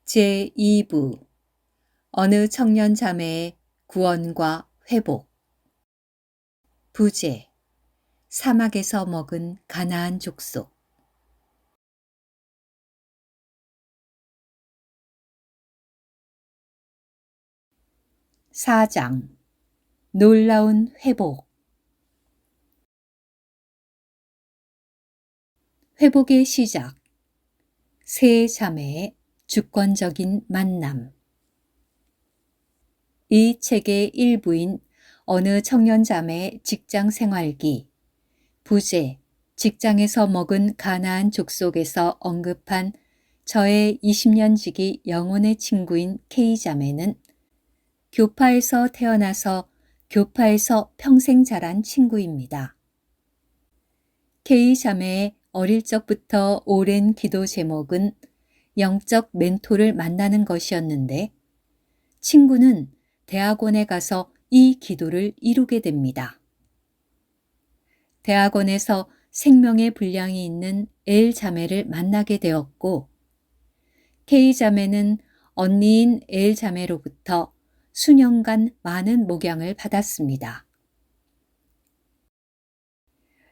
제2부 어느 청년 자매의 구원과 회복. 부제 사막에서 먹은 가나안 족속. 4장 놀라운 회복. 회복의 시작. 세 자매의 주권적인 만남. 이 책의 일부인 어느 청년 자매의 직장 생활기, 부제 직장에서 먹은 가나안 족속에서 언급한 저의 20년 지기 영혼의 친구인 K 자매는 교파에서 태어나서 교파에서 평생 자란 친구입니다. K 자매의 어릴 적부터 오랜 기도 제목은 영적 멘토를 만나는 것이었는데 친구는 대학원에 가서 이 기도를 이루게 됩니다. 대학원에서 생명의 분량이 있는 L 자매를 만나게 되었고 K 자매는 언니인 L 자매로부터 수년간 많은 목양을 받았습니다.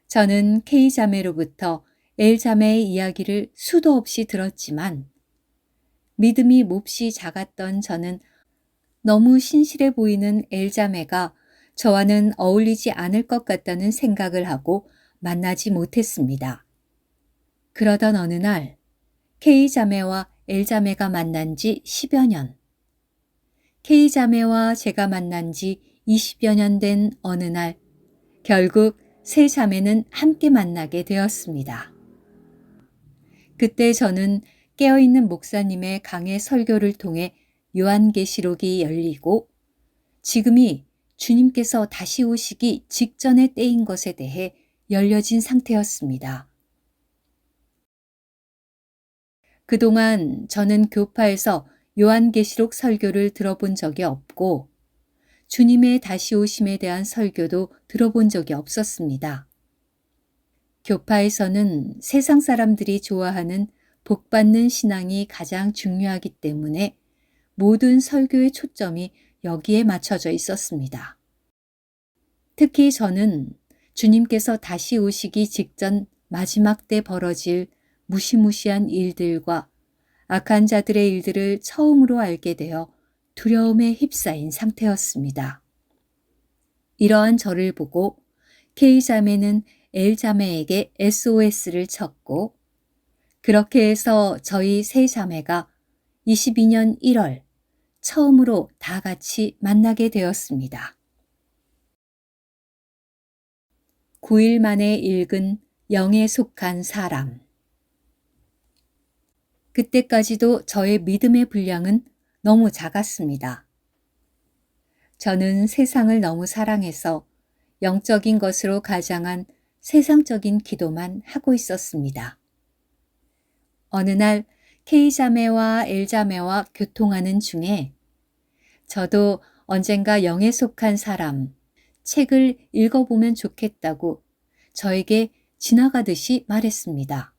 저는 K 자매로부터 L 자매의 이야기를 수도 없이 들었지만 믿음이 몹시 작았던 저는 너무 신실해 보이는 L 자매가 저와는 어울리지 않을 것 같다는 생각을 하고 만나지 못했습니다. 그러던 어느 날 K 자매와 L 자매가 만난 지 10여 년, K 자매와 제가 만난 지 20여 년 된 어느 날 결국 세 자매는 함께 만나게 되었습니다. 그때 저는 깨어있는 목사님의 강해 설교를 통해 요한계시록이 열리고 지금이 주님께서 다시 오시기 직전의 때인 것에 대해 열려진 상태였습니다. 그동안 저는 교파에서 요한계시록 설교를 들어본 적이 없고 주님의 다시 오심에 대한 설교도 들어본 적이 없었습니다. 교파에서는 세상 사람들이 좋아하는 복받는 신앙이 가장 중요하기 때문에 모든 설교의 초점이 여기에 맞춰져 있었습니다. 특히 저는 주님께서 다시 오시기 직전 마지막 때 벌어질 무시무시한 일들과 악한 자들의 일들을 처음으로 알게 되어 두려움에 휩싸인 상태였습니다. 이러한 저를 보고 K 자매는 L 자매에게 SOS를 쳤고 그렇게 해서 저희 세 자매가 22년 1월 처음으로 다 같이 만나게 되었습니다. 9일 만에 읽은 영에 속한 사람. 그때까지도 저의 믿음의 분량은 너무 작았습니다. 저는 세상을 너무 사랑해서 영적인 것으로 가장한 세상적인 기도만 하고 있었습니다. 어느 날 K 자매와 L 자매와 교통하는 중에 저도 언젠가 영에 속한 사람 책을 읽어보면 좋겠다고 저에게 지나가듯이 말했습니다.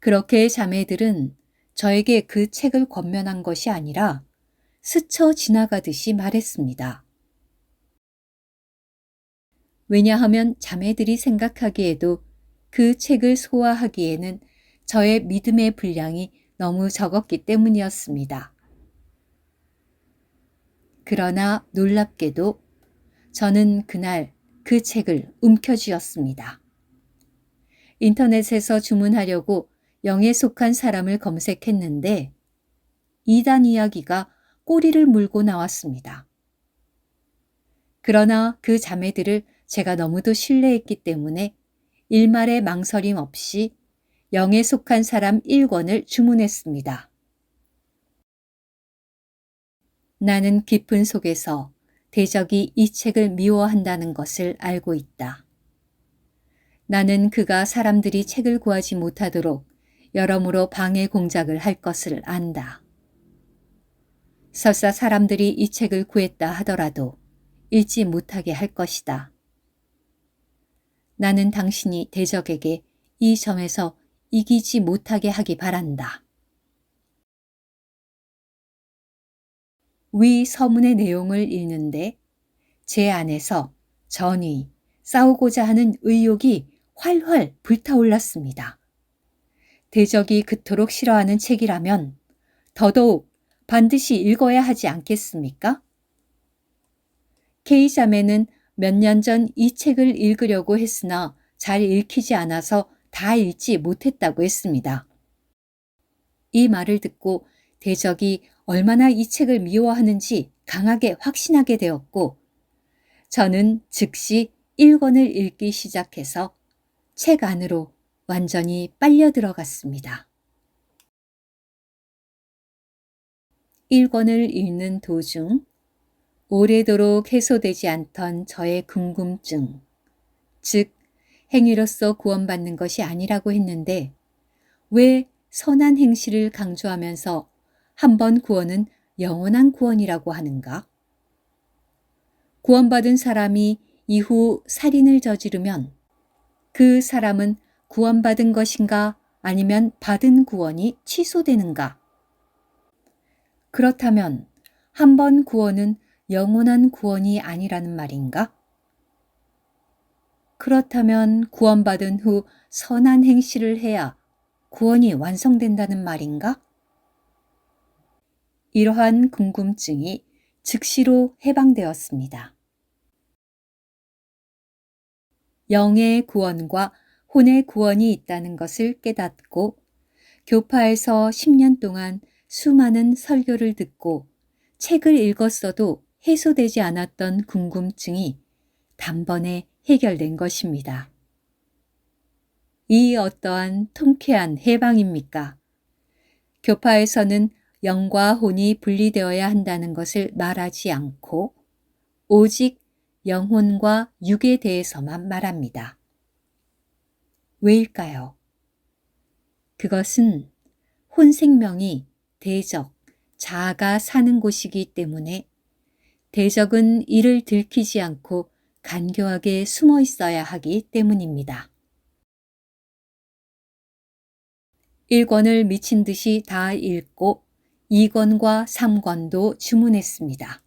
그렇게 자매들은 저에게 그 책을 권면한 것이 아니라 스쳐 지나가듯이 말했습니다. 왜냐하면 자매들이 생각하기에도 그 책을 소화하기에는 저의 믿음의 분량이 너무 적었기 때문이었습니다. 그러나 놀랍게도 저는 그날 그 책을 움켜쥐었습니다. 인터넷에서 주문하려고 영에 속한 사람을 검색했는데 이단 이야기가 꼬리를 물고 나왔습니다. 그러나 그 자매들을 제가 너무도 신뢰했기 때문에 일말의 망설임 없이 영에 속한 사람 1권을 주문했습니다. 나는 깊은 속에서 대적이 이 책을 미워한다는 것을 알고 있다. 나는 그가 사람들이 책을 구하지 못하도록 여러모로 방해 공작을 할 것을 안다. 설사 사람들이 이 책을 구했다 하더라도 읽지 못하게 할 것이다. 나는 당신이 대적에게 이 점에서 이기지 못하게 하기 바란다. 위 서문의 내용을 읽는데 제 안에서 전이 싸우고자 하는 의욕이 활활 불타올랐습니다. 대적이 그토록 싫어하는 책이라면 더더욱 반드시 읽어야 하지 않겠습니까? K 자매는 몇 년 전 이 책을 읽으려고 했으나 잘 읽히지 않아서 다 읽지 못했다고 했습니다. 이 말을 듣고 대적이 얼마나 이 책을 미워하는지 강하게 확신하게 되었고 저는 즉시 1권을 읽기 시작해서 책 안으로 완전히 빨려 들어갔습니다. 1권을 읽는 도중 오래도록 해소되지 않던 저의 궁금증, 즉 행위로서 구원받는 것이 아니라고 했는데 왜 선한 행실을 강조하면서 한 번 구원은 영원한 구원이라고 하는가? 구원받은 사람이 이후 살인을 저지르면 그 사람은 구원받은 것인가 아니면 받은 구원이 취소되는가? 그렇다면 한 번 구원은 영원한 구원이 아니라는 말인가? 그렇다면 구원받은 후 선한 행실을 해야 구원이 완성된다는 말인가? 이러한 궁금증이 즉시로 해방되었습니다. 영의 구원과 혼의 구원이 있다는 것을 깨닫고 교파에서 10년 동안 수많은 설교를 듣고 책을 읽었어도 해소되지 않았던 궁금증이 단번에 해결된 것입니다. 이 어떠한 통쾌한 해방입니까? 교파에서는 영과 혼이 분리되어야 한다는 것을 말하지 않고 오직 영혼과 육에 대해서만 말합니다. 왜일까요? 그것은 혼 생명이 대적, 자아가 사는 곳이기 때문에 대적은 이를 들키지 않고 간교하게 숨어 있어야 하기 때문입니다. 1권을 미친 듯이 다 읽고 2권과 3권도 주문했습니다.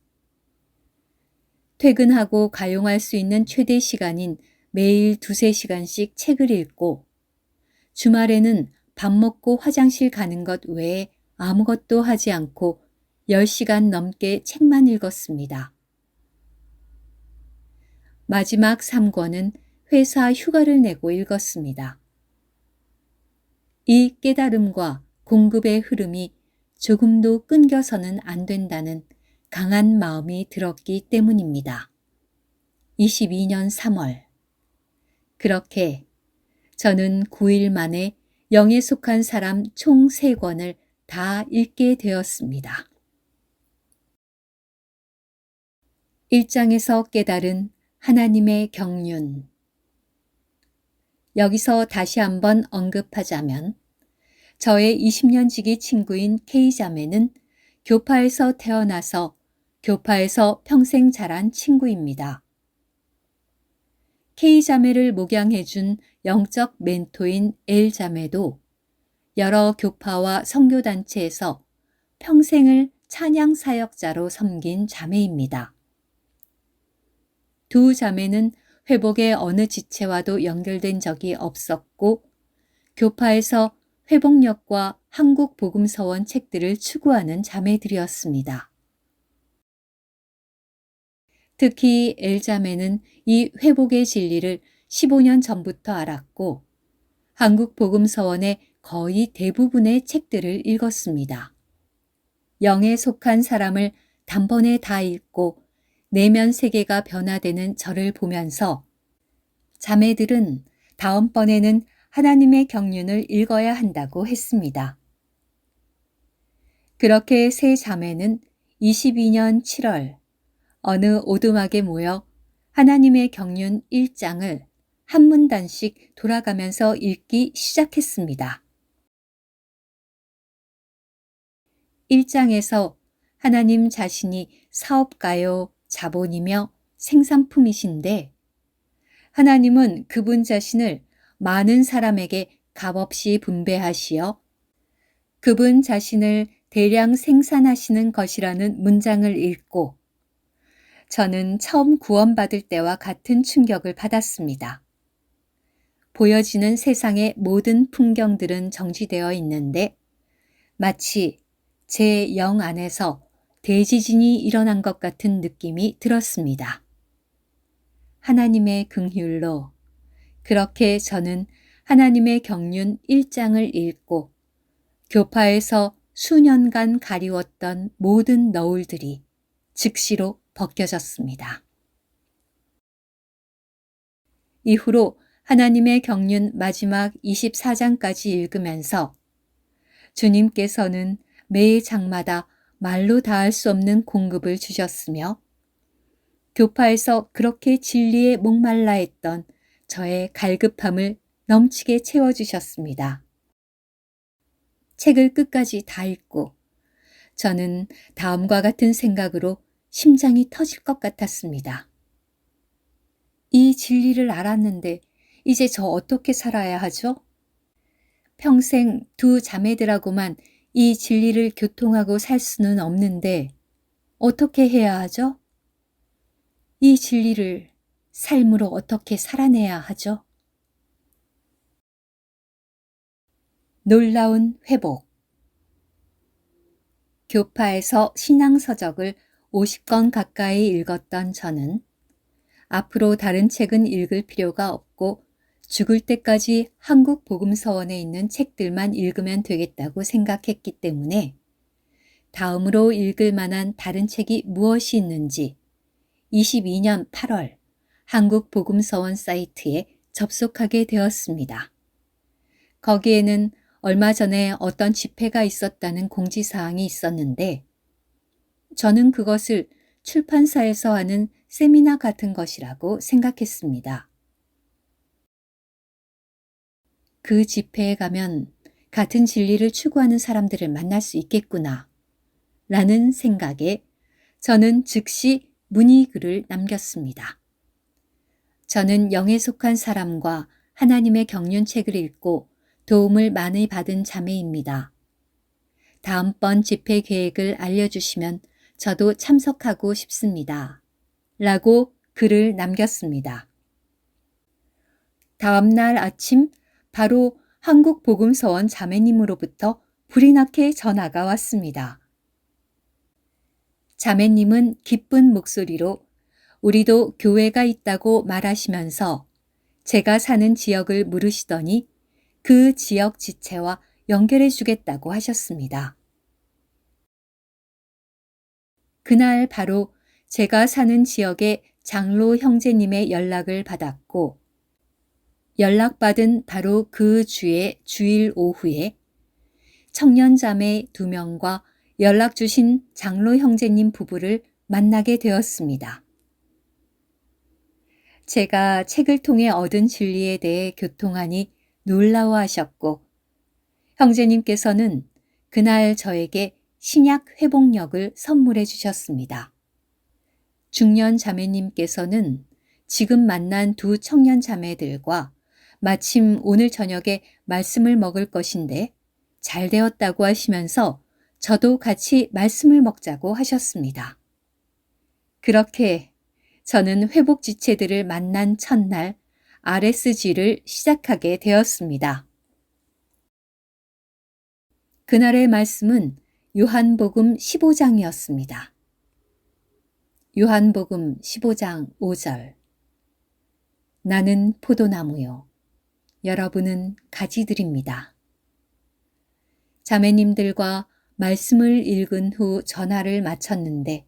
퇴근하고 가용할 수 있는 최대 시간인 매일 2~3시간씩 책을 읽고 주말에는 밥 먹고 화장실 가는 것 외에 아무것도 하지 않고 10시간 넘게 책만 읽었습니다. 마지막 3권은 회사 휴가를 내고 읽었습니다. 이 깨달음과 공급의 흐름이 조금도 끊겨서는 안 된다는 강한 마음이 들었기 때문입니다. 22년 3월. 그렇게 저는 9일 만에 영에 속한 사람 총 3권을 다 읽게 되었습니다. 1장에서 깨달은 하나님의 경륜. 여기서 다시 한번 언급하자면 저의 20년 지기 친구인 K자매는 교파에서 태어나서 교파에서 평생 자란 친구입니다. K자매를 목양해준 영적 멘토인 L자매도 여러 교파와 선교단체에서 평생을 찬양 사역자로 섬긴 자매입니다. 두 자매는 회복의 어느 지체와도 연결된 적이 없었고 교파에서 회복력과 한국 복음서원 책들을 추구하는 자매들이었습니다. 특히 L자매는 이 회복의 진리를 15년 전부터 알았고 한국 복음서원의 거의 대부분의 책들을 읽었습니다. 영에 속한 사람을 단번에 다 읽고 내면 세계가 변화되는 저를 보면서 자매들은 다음번에는 하나님의 경륜을 읽어야 한다고 했습니다. 그렇게 세 자매는 22년 7월 어느 오두막에 모여 하나님의 경륜 1장을 한 문단씩 돌아가면서 읽기 시작했습니다. 1장에서 하나님 자신이 사업가요, 자본이며 생산품이신데 하나님은 그분 자신을 많은 사람에게 값없이 분배하시어 그분 자신을 대량 생산하시는 것이라는 문장을 읽고 저는 처음 구원받을 때와 같은 충격을 받았습니다. 보여지는 세상의 모든 풍경들은 정지되어 있는데 마치 제 영 안에서 대지진이 일어난 것 같은 느낌이 들었습니다. 하나님의 긍휼로 그렇게 저는 하나님의 경륜 1장을 읽고 교파에서 수년간 가리웠던 모든 너울들이 즉시로 벗겨졌습니다. 이후로 하나님의 경륜 마지막 24장까지 읽으면서 주님께서는 매 장마다 말로 다할 수 없는 공급을 주셨으며 교파에서 그렇게 진리에 목말라 했던 저의 갈급함을 넘치게 채워주셨습니다. 책을 끝까지 다 읽고 저는 다음과 같은 생각으로 심장이 터질 것 같았습니다. 이 진리를 알았는데 이제 저 어떻게 살아야 하죠? 평생 두 자매들하고만 이 진리를 교통하고 살 수는 없는데 어떻게 해야 하죠? 이 진리를 삶으로 어떻게 살아내야 하죠? 놀라운 회복. 교파에서 신앙서적을 50권 가까이 읽었던 저는 앞으로 다른 책은 읽을 필요가 없고 죽을 때까지 한국 복음서원에 있는 책들만 읽으면 되겠다고 생각했기 때문에 다음으로 읽을 만한 다른 책이 무엇이 있는지 22년 8월 한국 복음서원 사이트에 접속하게 되었습니다. 거기에는 얼마 전에 어떤 집회가 있었다는 공지사항이 있었는데 저는 그것을 출판사에서 하는 세미나 같은 것이라고 생각했습니다. 그 집회에 가면 같은 진리를 추구하는 사람들을 만날 수 있겠구나 라는 생각에 저는 즉시 문의글을 남겼습니다. 저는 영에 속한 사람과 하나님의 경륜책을 읽고 도움을 많이 받은 자매입니다. 다음번 집회 계획을 알려주시면 저도 참석하고 싶습니다. 라고 글을 남겼습니다. 다음 날 아침 바로 한국복음서원 자매님으로부터 불이 나게 전화가 왔습니다. 자매님은 기쁜 목소리로 우리도 교회가 있다고 말하시면서 제가 사는 지역을 물으시더니 그 지역 지체와 연결해 주겠다고 하셨습니다. 그날 바로 제가 사는 지역의 장로 형제님의 연락을 받았고 연락받은 바로 그 주의 주일 오후에 청년자매 2명과 연락 주신 장로 형제님 부부를 만나게 되었습니다. 제가 책을 통해 얻은 진리에 대해 교통하니 놀라워하셨고 형제님께서는 그날 저에게 신약 회복력을 선물해 주셨습니다. 중년 자매님께서는 지금 만난 두 청년 자매들과 마침 오늘 저녁에 말씀을 먹을 것인데 잘 되었다고 하시면서 저도 같이 말씀을 먹자고 하셨습니다. 그렇게 저는 회복 지체들을 만난 첫날 RSG를 시작하게 되었습니다. 그날의 말씀은 요한복음 15장이었습니다. 요한복음 15장 5절. 나는 포도나무요. 여러분은 가지들입니다. 자매님들과 말씀을 읽은 후 전화를 마쳤는데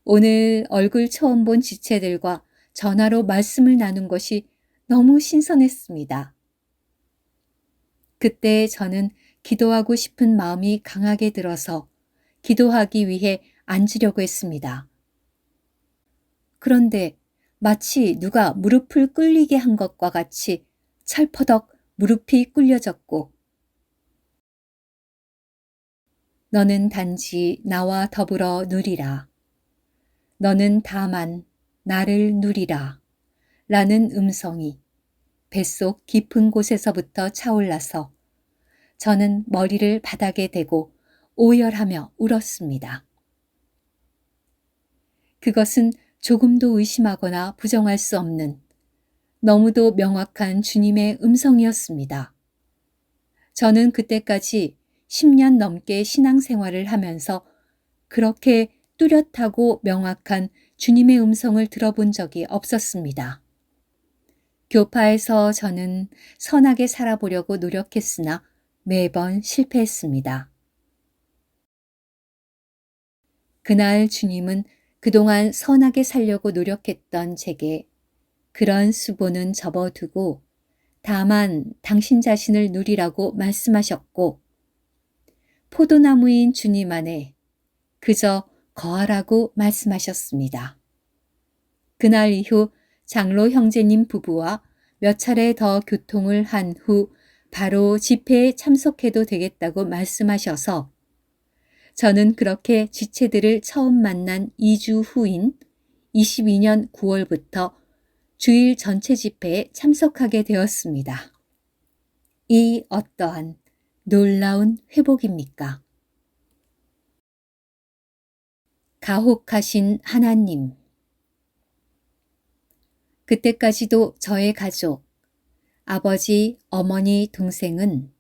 오늘 얼굴 처음 본 지체들과 전화로 말씀을 나눈 것이 너무 신선했습니다. 그때 저는 기도하고 싶은 마음이 강하게 들어서 기도하기 위해 앉으려고 했습니다. 그런데 마치 누가 무릎을 꿇리게 한 것과 같이 철퍼덕 무릎이 꿇려졌고, 너는 단지 나와 더불어 누리라. 너는 다만 나를 누리라. 라는 음성이 뱃속 깊은 곳에서부터 차올라서 저는 머리를 바닥에 대고 오열하며 울었습니다. 그것은 조금도 의심하거나 부정할 수 없는 너무도 명확한 주님의 음성이었습니다. 저는 그때까지 10년 넘게 신앙생활을 하면서 그렇게 뚜렷하고 명확한 주님의 음성을 들어본 적이 없었습니다. 교파에서 저는 선하게 살아보려고 노력했으나 매번 실패했습니다. 그날 주님은 그동안 선하게 살려고 노력했던 제게 그런 수고는 접어두고 다만 당신 자신을 누리라고 말씀하셨고, 포도나무인 주님 안에 그저 거하라고 말씀하셨습니다. 그날 이후 장로 형제님 부부와 몇 차례 더 교통을 한 후 바로 집회에 참석해도 되겠다고 말씀하셔서 저는 그렇게 지체들을 처음 만난 2주 후인 22년 9월부터 주일 전체 집회에 참석하게 되었습니다. 이 어떠한 놀라운 회복입니까? 가혹하신 하나님. 그때까지도 저의 가족, 아버지, 어머니, 동생은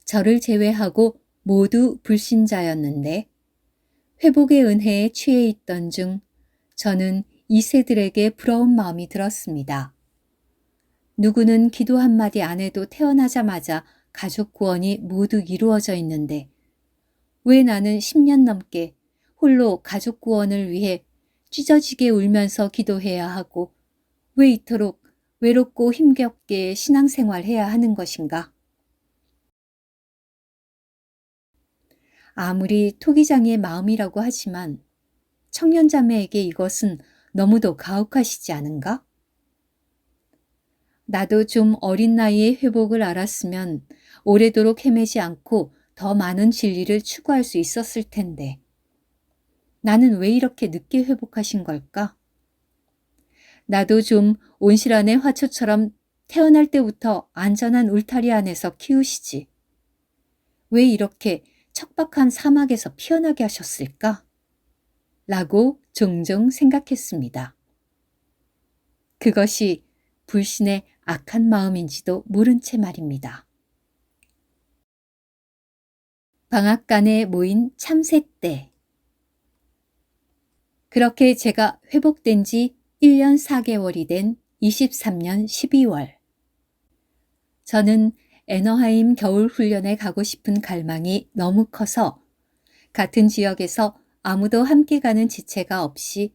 저를 제외하고 모두 불신자였는데 회복의 은혜에 취해 있던 중 저는 이세들에게 부러운 마음이 들었습니다. 누구는 기도 한마디 안 해도 태어나자마자 가족 구원이 모두 이루어져 있는데 왜 나는 10년 넘게 홀로 가족 구원을 위해 찢어지게 울면서 기도해야 하고 왜 이토록 외롭고 힘겹게 신앙생활해야 하는 것인가? 아무리 토기장의 마음이라고 하지만 청년자매에게 이것은 너무도 가혹하시지 않은가? 나도 좀 어린 나이에 회복을 알았으면 오래도록 헤매지 않고 더 많은 진리를 추구할 수 있었을 텐데. 나는 왜 이렇게 늦게 회복하신 걸까? 나도 좀 온실안의 화초처럼 태어날 때부터 안전한 울타리 안에서 키우시지. 왜 이렇게 척박한 사막에서 피어나게 하셨을까? 라고 종종 생각했습니다. 그것이 불신의 악한 마음인지도 모른 채 말입니다. 방앗간에 모인 참새 때. 그렇게 제가 회복된 지 1년 4개월이 된 23년 12월. 저는 애너하임 겨울 훈련에 가고 싶은 갈망이 너무 커서 같은 지역에서 아무도 함께 가는 지체가 없이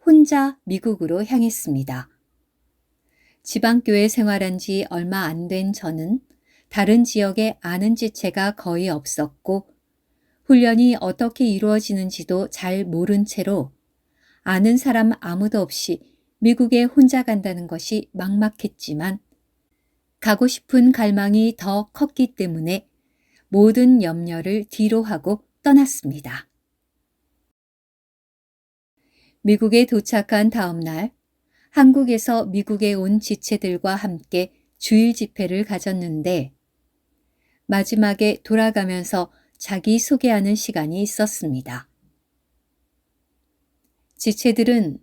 혼자 미국으로 향했습니다. 지방교회 생활한 지 얼마 안 된 저는 다른 지역에 아는 지체가 거의 없었고 훈련이 어떻게 이루어지는지도 잘 모른 채로 아는 사람 아무도 없이 미국에 혼자 간다는 것이 막막했지만 가고 싶은 갈망이 더 컸기 때문에 모든 염려를 뒤로 하고 떠났습니다. 미국에 도착한 다음 날 한국에서 미국에 온 지체들과 함께 주일 집회를 가졌는데 마지막에 돌아가면서 자기소개하는 시간이 있었습니다. 지체들은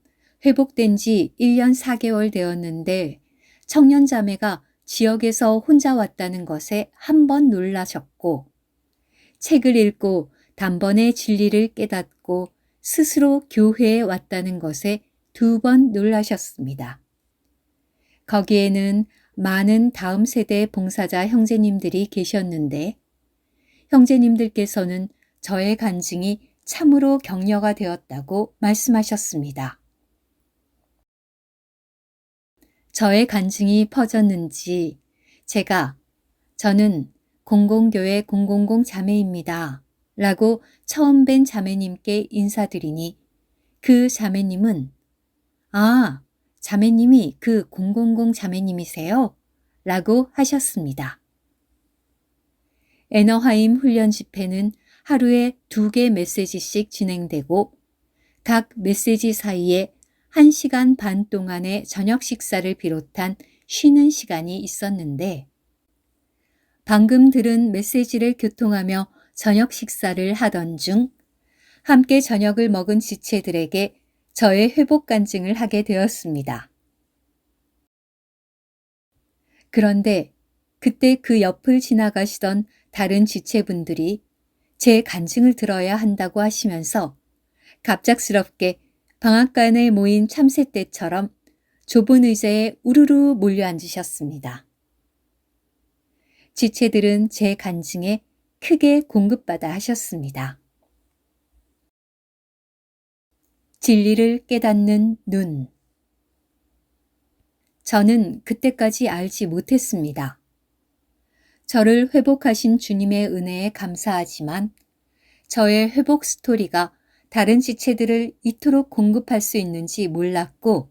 회복된 지 1년 4개월 되었는데 청년자매가 지역에서 혼자 왔다는 것에 한 번 놀라셨고 책을 읽고 단번에 진리를 깨닫고 스스로 교회에 왔다는 것에 2번 놀라셨습니다. 거기에는 많은 다음 세대 봉사자 형제님들이 계셨는데 형제님들께서는 저의 간증이 참으로 격려가 되었다고 말씀하셨습니다. 저의 간증이 퍼졌는지 저는 공공교회 000 자매입니다. 라고 처음 뵌 자매님께 인사드리니 그 자매님은 자매님이 그 000 자매님이세요? 라고 하셨습니다. 애너하임 훈련 집회는 하루에 2개 메시지씩 진행되고 각 메시지 사이에 1시간 반 동안의 저녁 식사를 비롯한 쉬는 시간이 있었는데 방금 들은 메시지를 교통하며 저녁 식사를 하던 중 함께 저녁을 먹은 지체들에게 저의 회복 간증을 하게 되었습니다. 그런데 그때 그 옆을 지나가시던 다른 지체분들이 제 간증을 들어야 한다고 하시면서 갑작스럽게 방앗간에 모인 참새떼처럼 좁은 의자에 우르르 몰려 앉으셨습니다. 지체들은 제 간증에 크게 공급받아 하셨습니다. 진리를 깨닫는 눈. 저는 그때까지 알지 못했습니다. 저를 회복하신 주님의 은혜에 감사하지만 저의 회복 스토리가 다른 지체들을 이토록 공급할 수 있는지 몰랐고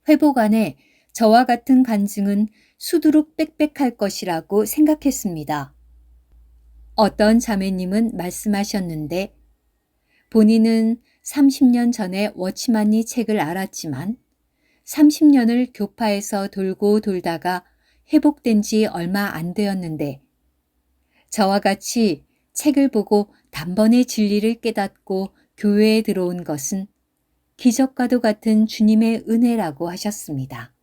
회복 안에 저와 같은 간증은 수두룩 빽빽할 것이라고 생각했습니다. 어떤 자매님은 말씀하셨는데 본인은 30년 전에 워치만니 책을 알았지만 30년을 교파에서 돌고 돌다가 회복된 지 얼마 안 되었는데 저와 같이 책을 보고 단번에 진리를 깨닫고 교회에 들어온 것은 기적과도 같은 주님의 은혜라고 하셨습니다.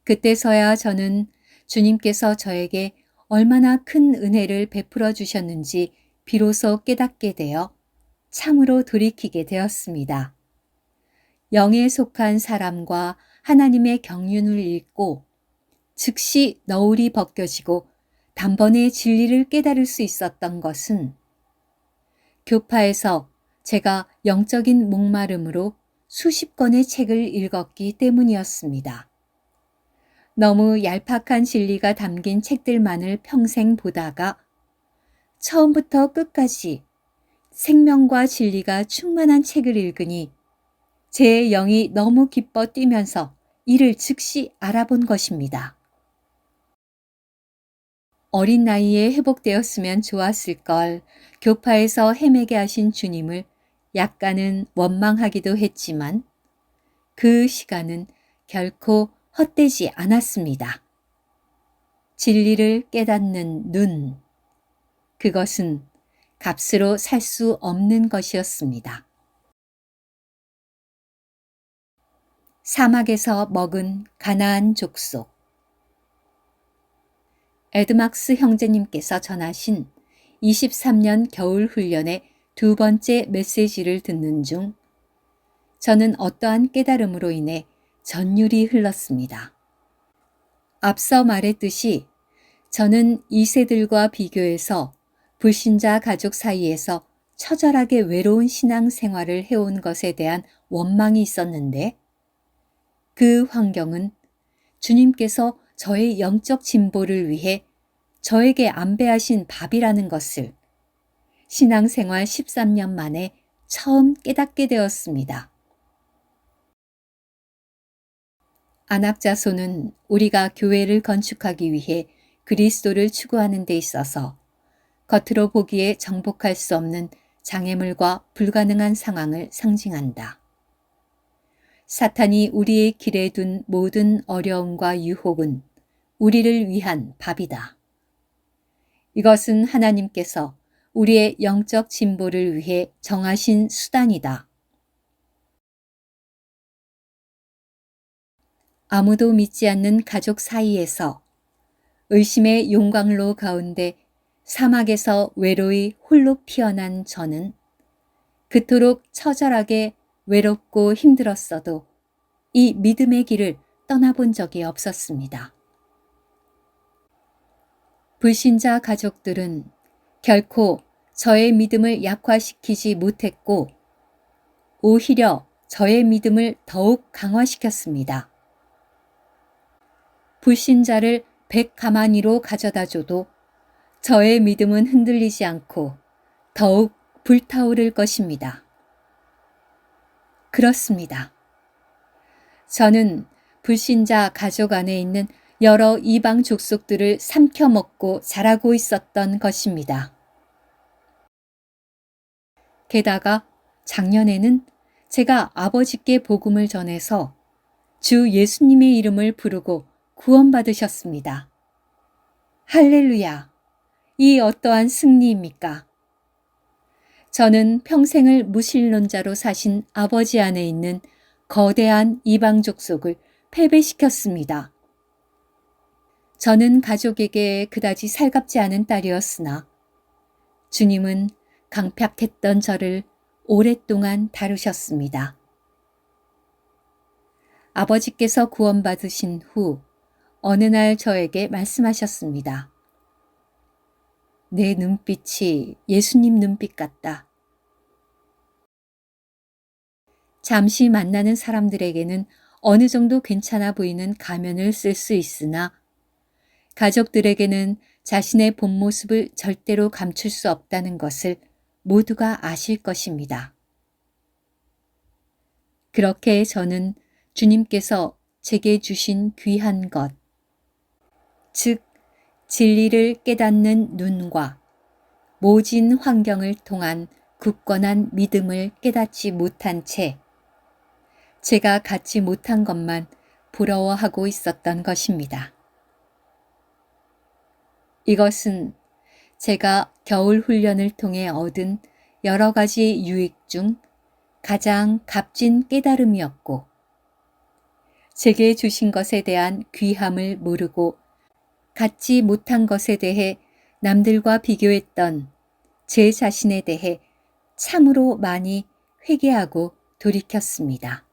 그때서야 저는 주님께서 저에게 얼마나 큰 은혜를 베풀어 주셨는지 비로소 깨닫게 되어 참으로 돌이키게 되었습니다. 영에 속한 사람과 하나님의 경륜을 읽고 즉시 너울이 벗겨지고 단번에 진리를 깨달을 수 있었던 것은 교파에서 제가 영적인 목마름으로 수십 권의 책을 읽었기 때문이었습니다. 너무 얄팍한 진리가 담긴 책들만을 평생 보다가 처음부터 끝까지 생명과 진리가 충만한 책을 읽으니 제 영이 너무 기뻐 뛰면서 이를 즉시 알아본 것입니다. 어린 나이에 회복되었으면 좋았을 걸 교파에서 헤매게 하신 주님을 약간은 원망하기도 했지만 그 시간은 결코 헛되지 않았습니다. 진리를 깨닫는 눈, 그것은 값으로 살 수 없는 것이었습니다. 사막에서 먹은 가나안 족속. 에드막스 형제님께서 전하신 23년 겨울 훈련의 2번째 메시지를 듣는 중 저는 어떠한 깨달음으로 인해 전율이 흘렀습니다. 앞서 말했듯이 저는 2세들과 비교해서 불신자 가족 사이에서 처절하게 외로운 신앙 생활을 해온 것에 대한 원망이 있었는데 그 환경은 주님께서 저의 영적 진보를 위해 저에게 안배하신 밥이라는 것을 신앙생활 13년 만에 처음 깨닫게 되었습니다. 안악자손은 우리가 교회를 건축하기 위해 그리스도를 추구하는 데 있어서 겉으로 보기에 정복할 수 없는 장애물과 불가능한 상황을 상징한다. 사탄이 우리의 길에 둔 모든 어려움과 유혹은 우리를 위한 밥이다. 이것은 하나님께서 우리의 영적 진보를 위해 정하신 수단이다. 아무도 믿지 않는 가족 사이에서 의심의 용광로 가운데 사막에서 외로이 홀로 피어난 저는 그토록 처절하게 외롭고 힘들었어도 이 믿음의 길을 떠나본 적이 없었습니다. 불신자 가족들은 결코 저의 믿음을 약화시키지 못했고 오히려 저의 믿음을 더욱 강화시켰습니다. 불신자를 100가마니로 가져다 줘도 저의 믿음은 흔들리지 않고 더욱 불타오를 것입니다. 그렇습니다. 저는 불신자 가족 안에 있는 여러 이방 족속들을 삼켜먹고 자라고 있었던 것입니다. 게다가 작년에는 제가 아버지께 복음을 전해서 주 예수님의 이름을 부르고 구원받으셨습니다. 할렐루야! 이 어떠한 승리입니까? 저는 평생을 무신론자로 사신 아버지 안에 있는 거대한 이방 족속을 패배시켰습니다. 저는 가족에게 그다지 살갑지 않은 딸이었으나 주님은 강팍했던 저를 오랫동안 다루셨습니다. 아버지께서 구원받으신 후 어느 날 저에게 말씀하셨습니다. 내 눈빛이 예수님 눈빛 같다. 잠시 만나는 사람들에게는 어느 정도 괜찮아 보이는 가면을 쓸 수 있으나 가족들에게는 자신의 본 모습을 절대로 감출 수 없다는 것을 모두가 아실 것입니다. 그렇게 저는 주님께서 제게 주신 귀한 것, 즉 진리를 깨닫는 눈과 모진 환경을 통한 굳건한 믿음을 깨닫지 못한 채 제가 갖지 못한 것만 부러워하고 있었던 것입니다. 이것은 제가 겨울 훈련을 통해 얻은 여러 가지 유익 중 가장 값진 깨달음이었고, 제게 주신 것에 대한 귀함을 모르고 갖지 못한 것에 대해 남들과 비교했던 제 자신에 대해 참으로 많이 회개하고 돌이켰습니다.